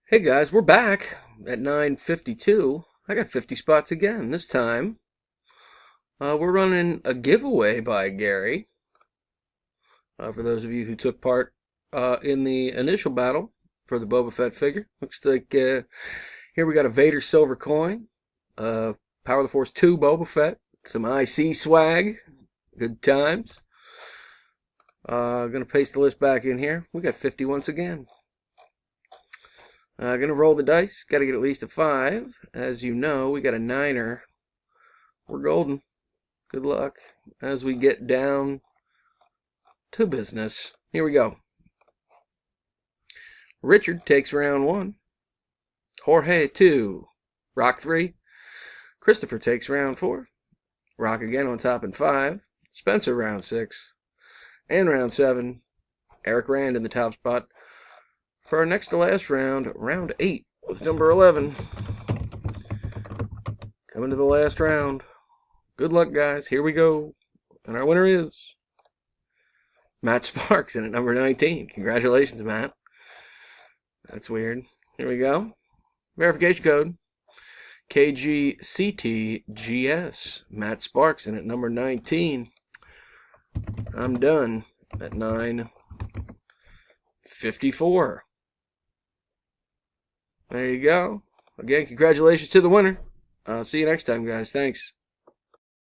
Hey guys, we're back at 9:52. I got 50 spots again. This time, we're running a giveaway by Gary. For those of you who took part in the initial battle for the Boba Fett figure, looks like here we got a Vader silver coin, Power of the Force 2 Boba Fett, some IC swag, good times. Gonna paste the list back in here. We got 50 once again. Gonna roll the dice. Got to get at least a 5. As you know, we got a 9er. We're golden. Good luck as we get down to business. Here we go. Richard takes round 1. Jorge 2. Rock 3. Christopher takes round 4. Rock again on top in 5. Spencer round 6. And round 7. Eric Rand in the top spot. For our next to last round, round 8 with number 11. Coming to the last round. Good luck, guys. Here we go. And our winner is Matt Sparks in at number 19. Congratulations, Matt. That's weird. Here we go. Verification code. KGCTGS. Matt Sparks in at number 19. I'm done at 9:54. There you go. Again, congratulations to the winner. See you next time, guys. Thanks.